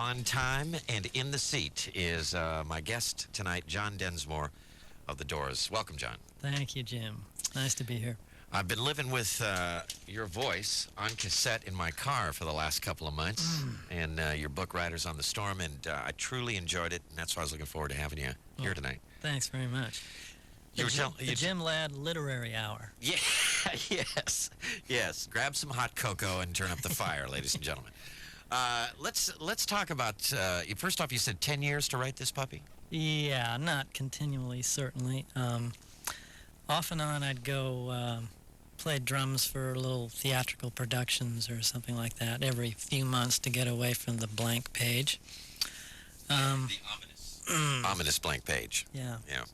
On time and in the seat is my guest tonight, John Densmore of The Doors. Welcome, John. Thank you, Jim. Nice to be here. I've been living with your voice on cassette in my car for the last couple of months, and your book, Riders on the Storm, and I truly enjoyed it, and that's why I was looking forward to having you here tonight. Thanks very much. The Jim Ladd Literary Hour. Yeah, yes. Grab some hot cocoa and turn up the fire, ladies and gentlemen. Let's talk about, first off, you said 10 years to write this puppy? Yeah, not continually, certainly. Off and on, I'd go play drums for little theatrical productions or something like that every few months to get away from the blank page. The ominous blank page. Yeah. Yeah.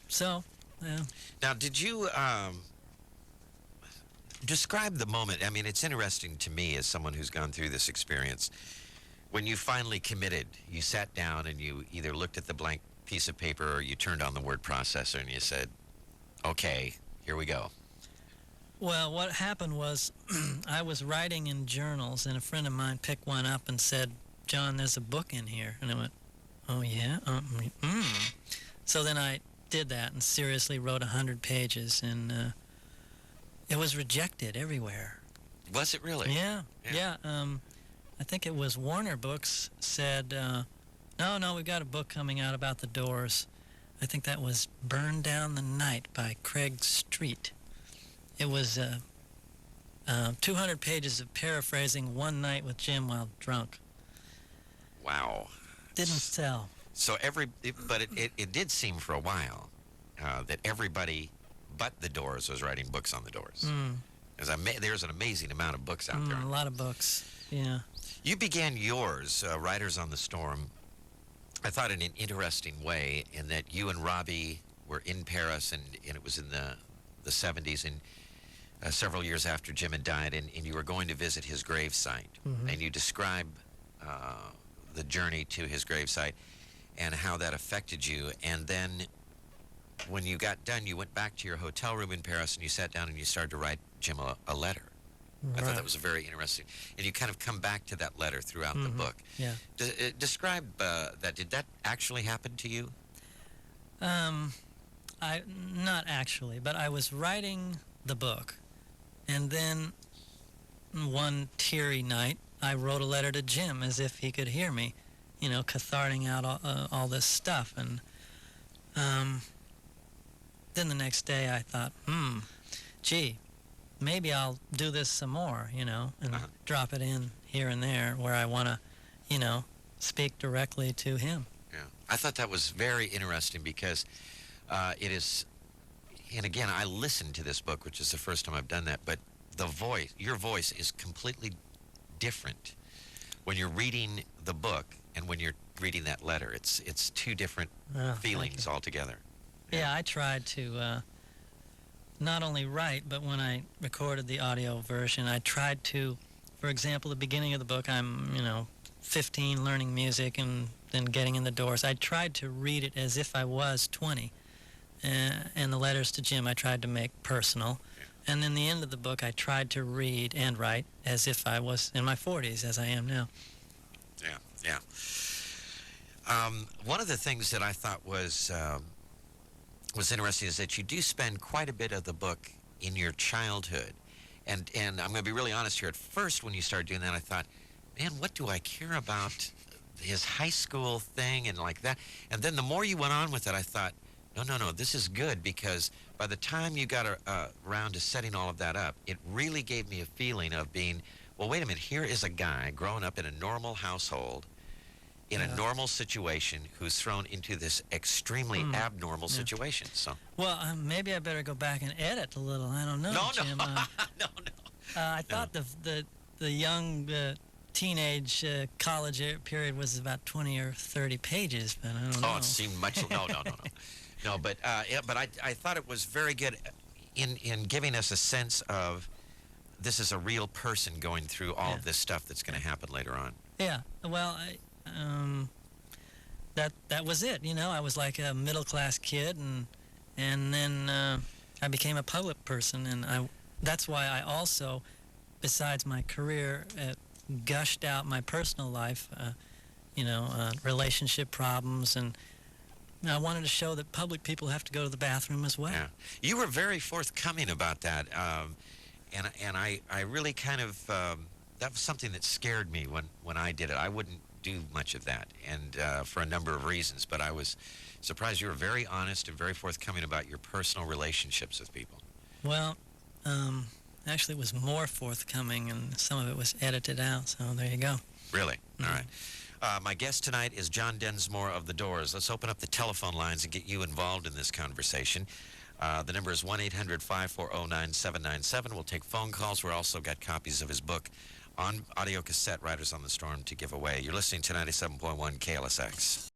So, yeah. Now, did you describe the moment? I mean, it's interesting to me as someone who's gone through this experience. When you finally committed, you sat down and you either looked at the blank piece of paper or you turned on the word processor and you said, okay, here we go. Well, what happened was I was writing in journals and a friend of mine picked one up and said, John, there's a book in here. And I went, oh, yeah? So then I did that and seriously wrote 100 pages, and it was rejected everywhere. Was it really? Yeah. I think it was Warner Books said, no, we've got a book coming out about the Doors. I think that was Burn Down the Night by Craig Street. It was 200 pages of paraphrasing One Night with Jim while drunk. Wow. Didn't sell. So it did seem for a while that everybody but the Doors was writing books on the Doors. There's an amazing amount of books out there. A lot of books, yeah. You began yours, Riders on the Storm, I thought in an interesting way, in that you and Robbie were in Paris, and it was in the 70s, and several years after Jim had died, and you were going to visit his gravesite. And you describe the journey to his gravesite and how that affected you. And then when you got done, you went back to your hotel room in Paris and you sat down and you started to write Jim a letter. Right. I thought that was very interesting. And you kind of come back to that letter throughout the book. Yeah. Describe that. Did that actually happen to you? Not actually, but I was writing the book, and then one teary night, I wrote a letter to Jim as if he could hear me, catharting out all this stuff. And then the next day I thought, gee, maybe I'll do this some more, and drop it in here and there where I want to, speak directly to him. Yeah, I thought that was very interesting because it is, and again, I listened to this book, which is the first time I've done that, but your voice is completely different when you're reading the book and when you're reading that letter. It's two different feelings altogether. Yeah, I tried to not only write, but when I recorded the audio version, I tried to, for example, the beginning of the book, I'm, 15, learning music and then getting in the Doors. I tried to read it as if I was 20. And the letters to Jim I tried to make personal. And then the end of the book, I tried to read and write as if I was in my 40s, as I am now. Yeah. One of the things that I thought was interesting is that you do spend quite a bit of the book in your childhood. And I'm going to be really honest here. At first, when you started doing that, I thought, man, what do I care about his high school thing and like that? And then the more you went on with it, I thought, no, this is good, because by the time you got around to setting all of that up, it really gave me a feeling of being, well, wait a minute, here is a guy growing up in a normal household, in a normal situation, who's thrown into this extremely abnormal situation. So, well, maybe I better go back and edit a little. I don't know, Jim. No. I thought the young teenage college period was about 20 or 30 pages, but I don't know. Oh, it seemed much. No. No, but I thought it was very good in giving us a sense of this is a real person going through all of this stuff that's going to happen later on. Yeah, well, that was it. I was like a middle class kid, and then I became a public person, and that's why I also, besides my career gushed out my personal life, relationship problems, and I wanted to show that public people have to go to the bathroom as well. Yeah. You were very forthcoming about that, and I really kind of that was something that scared me when I did it. I wouldn't do much of that, and for a number of reasons. But I was surprised you were very honest and very forthcoming about your personal relationships with people. Well, actually, it was more forthcoming, and some of it was edited out. So there you go. Really? All right. My guest tonight is John Densmore of The Doors. Let's open up the telephone lines and get you involved in this conversation. The number is 1-800-540-9797. We'll take phone calls. We've also got copies of his book on audio cassette, Riders on the Storm, to give away. You're listening to 97.1 KLSX.